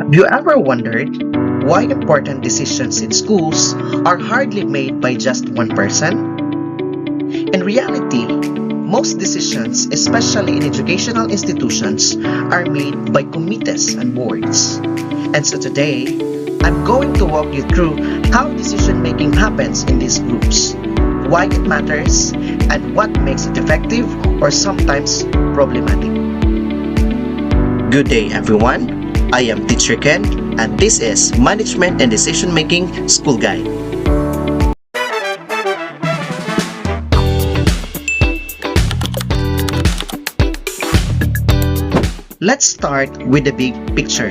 Have you ever wondered why important decisions in schools are hardly made by just one person? In reality, most decisions, especially in educational institutions, are made by committees and boards. And so today, I'm going to walk you through how decision-making happens in these groups, why it matters, and what makes it effective or sometimes problematic. Good day, everyone. I am Teacher Ken, and this is Management and Decision Making School Guide. Let's start with the big picture.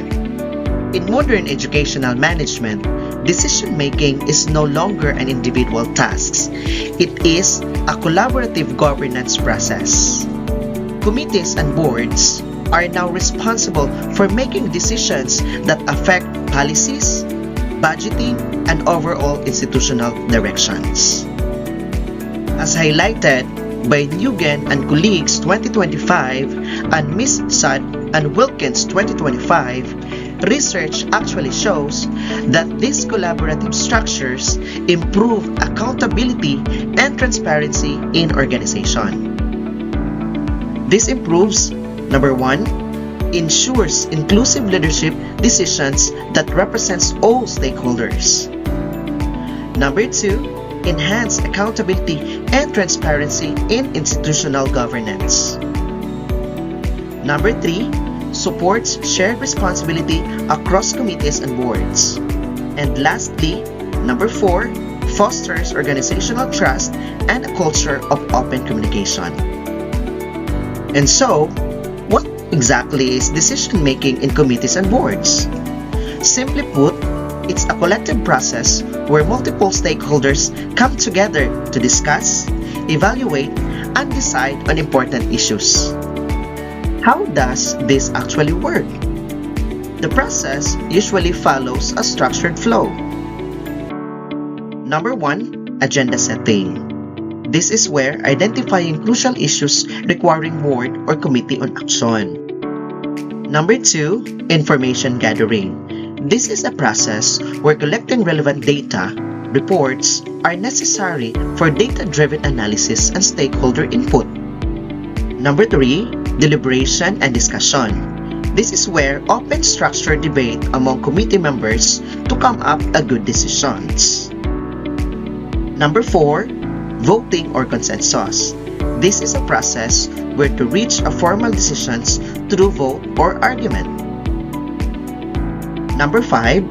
In modern educational management, decision making is no longer an individual task. It is a collaborative governance process. Committees and boards are now responsible for making decisions that affect policies, budgeting, and overall institutional directions. As highlighted by Nguyen and colleagues 2025 and Ms. Saad and Wilkins 2025, research actually shows that these collaborative structures improve accountability and transparency in organization. This improves, number one, ensures inclusive leadership decisions that represents all stakeholders. Number two, enhance accountability and transparency in institutional governance. Number three, supports shared responsibility across committees and boards. And lastly, number four, fosters organizational trust and a culture of open communication. And so, what exactly is decision-making in committees and boards? Simply put, it's a collective process where multiple stakeholders come together to discuss, evaluate, and decide on important issues. How does this actually work? The process usually follows a structured flow. Number one, agenda setting. This is where identifying crucial issues requiring board or committee on action. Number two, information gathering. This is a process where collecting relevant data, reports, are necessary for data-driven analysis and stakeholder input. Number three, deliberation and discussion. This is where open structured debate among committee members to come up with good decisions. Number four, voting or consensus. This is a process where to reach a formal decisions through vote or argument. Number five,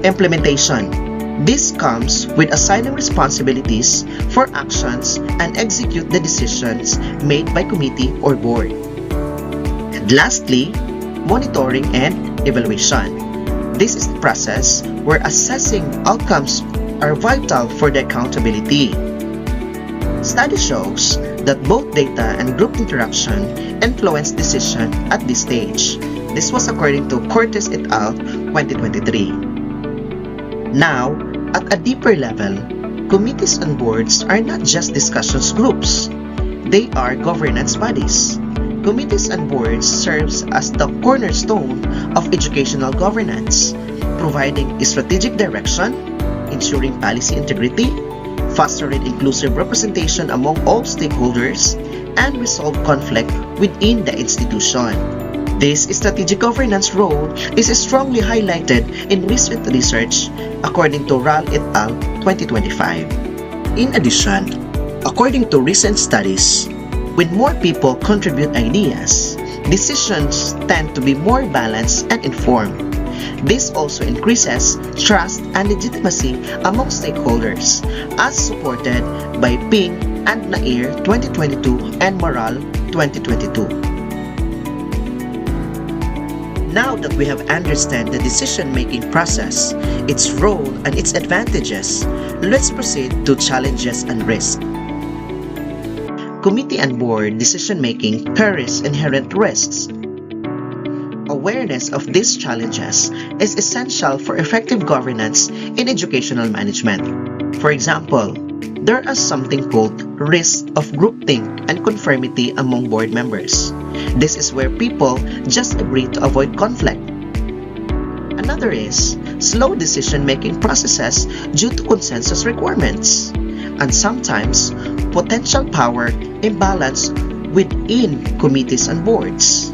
implementation. This comes with assigning responsibilities for actions and execute the decisions made by committee or board. And lastly, monitoring and evaluation. This is the process where assessing outcomes are vital for the accountability. Study shows that both data and group interaction influence decision at this stage. This was according to Cortes et al. 2023. Now, at a deeper level, committees and boards are not just discussions groups. They are governance bodies. Committees and boards serves as the cornerstone of educational governance, providing strategic direction, ensuring policy integrity, fostering inclusive representation among all stakeholders, and resolve conflict within the institution. This strategic governance role is strongly highlighted in recent research according to Ral et al. 2025. In addition, according to recent studies, when more people contribute ideas, decisions tend to be more balanced and informed. This also increases trust and legitimacy among stakeholders, as supported by Ping and Nair 2022 and Moral 2022. Now that we have understood the decision-making process, its role and its advantages, let's proceed to challenges and risks. Committee and board decision-making carries inherent risks. Awareness of these challenges is essential for effective governance in educational management. For example, there are something called risk of groupthink and conformity among board members. This is where people just agree to avoid conflict. Another is slow decision-making processes due to consensus requirements, and sometimes potential power imbalance within committees and boards.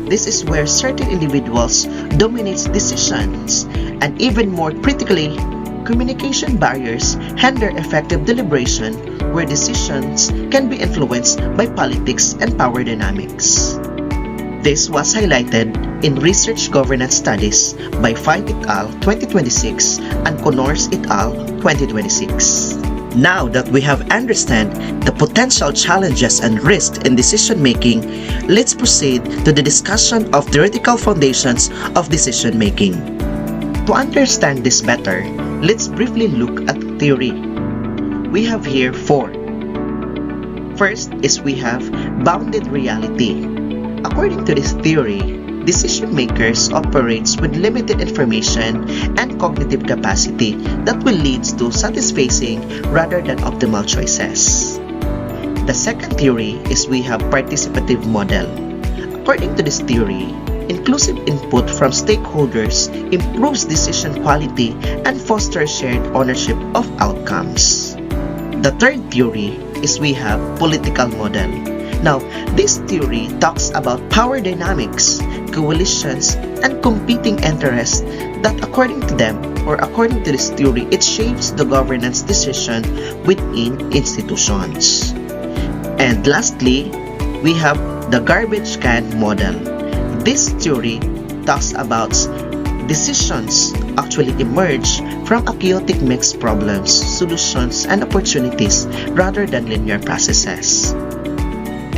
This is where certain individuals dominate decisions, and even more critically, communication barriers hinder effective deliberation where decisions can be influenced by politics and power dynamics. This was highlighted in Research Governance Studies by Fine et al. 2026 and Connors et al. 2026. Now that we have understand the potential challenges and risks in decision-making, let's proceed to the discussion of theoretical foundations of decision-making. To understand this better, let's briefly look at theory. We have here four. First is we have bounded reality. According to this theory, decision makers operates with limited information and cognitive capacity that will lead to satisfying rather than optimal choices. The second theory is we have participative model. According to this theory, inclusive input from stakeholders improves decision quality and fosters shared ownership of outcomes. The third theory is we have political model. Now, this theory talks about power dynamics, coalitions, and competing interests that according to them, or according to this theory, it shapes the governance decision within institutions. And lastly, we have the garbage can model. This theory talks about decisions actually emerge from a chaotic mixed problems, solutions, and opportunities rather than linear processes.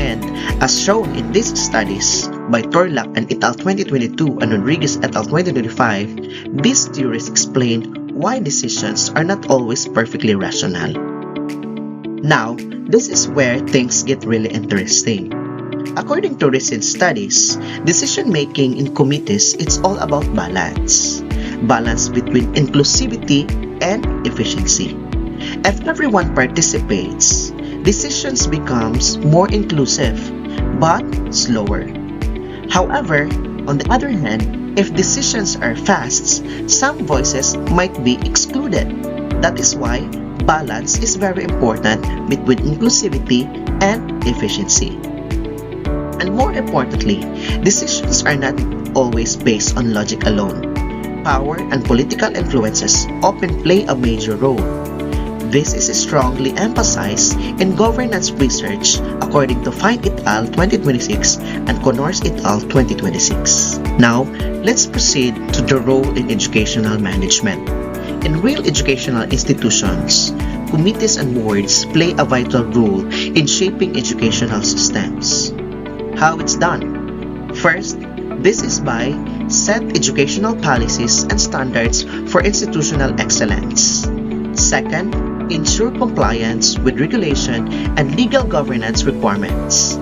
And as shown in these studies by Torlak and et al. 2022 and Rodriguez et al. 2025, these theories explain why decisions are not always perfectly rational. Now, this is where things get really interesting. According to recent studies, decision-making in committees is all about balance. Balance between inclusivity and efficiency. If everyone participates, decisions becomes more inclusive but slower. However, on the other hand, if decisions are fast, some voices might be excluded. That is why balance is very important between inclusivity and efficiency. And more importantly, decisions are not always based on logic alone. Power and political influences often play a major role. This is strongly emphasized in governance research according to Fine et al. 2026 and Connors et al. 2026. Now, let's proceed to the role in educational management. In real educational institutions, committees and boards play a vital role in shaping educational systems. How it's done? First, this is by set educational policies and standards for institutional excellence. Second, ensure compliance with regulation and legal governance requirements.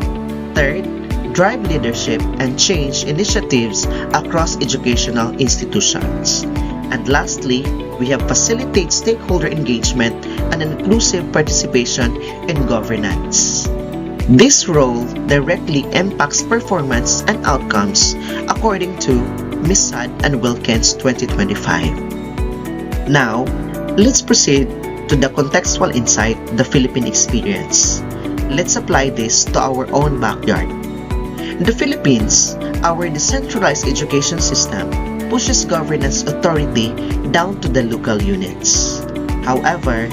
Third, drive leadership and change initiatives across educational institutions. And lastly, we have facilitate stakeholder engagement and inclusive participation in governance. This role directly impacts performance and outcomes according to Misad and Wilkins 2025. Now, let's proceed to the contextual insight, the Philippine experience. Let's apply this to our own backyard. In the Philippines, our decentralized education system pushes governance authority down to the local units. However,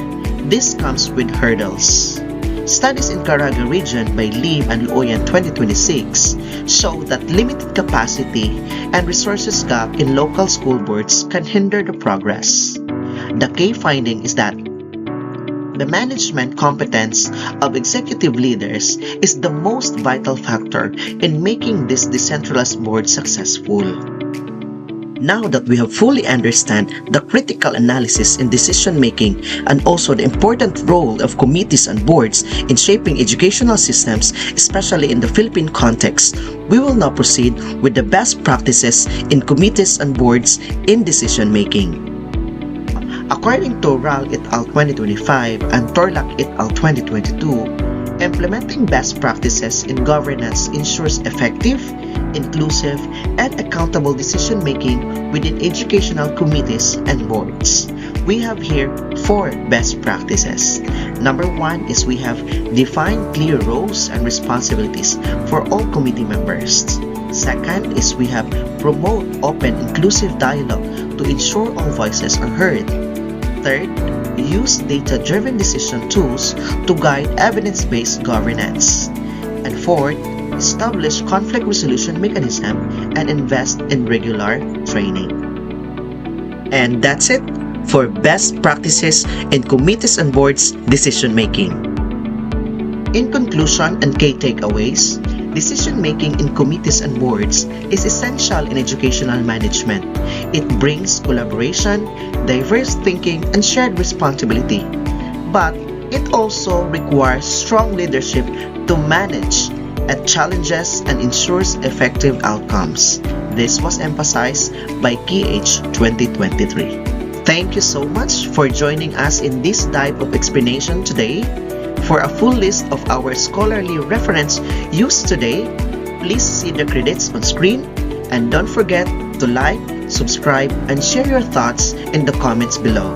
this comes with hurdles. Studies in Caraga region by Lim and Loyan 2026 show that limited capacity and resources gap in local school boards can hinder the progress. The key finding is that the management competence of executive leaders is the most vital factor in making this decentralized board successful. Now that we have fully understand the critical analysis in decision-making and also the important role of committees and boards in shaping educational systems, especially in the Philippine context, we will now proceed with the best practices in committees and boards in decision-making. According to Ral et al. 2025 and Torlak et al. 2022, Implementing best practices in governance ensures effective, inclusive, and accountable decision-making within educational committees and boards. We have here 4 best practices. Number 1 is we have define clear roles and responsibilities for all committee members. Second is we have promote open, inclusive dialogue to ensure all voices are heard. Third, use data-driven decision tools to guide evidence-based governance. And fourth, establish conflict resolution mechanism and invest in regular training. And that's it for best practices in committees and boards decision making. In conclusion and key takeaways, decision-making in committees and boards is essential in educational management. It brings collaboration, diverse thinking, and shared responsibility. But it also requires strong leadership to manage challenges and ensures effective outcomes. This was emphasized by KH 2023. Thank you so much for joining us in this type of explanation today. For a full list of our scholarly reference used today, please see the credits on screen and don't forget to like, subscribe, and share your thoughts in the comments below.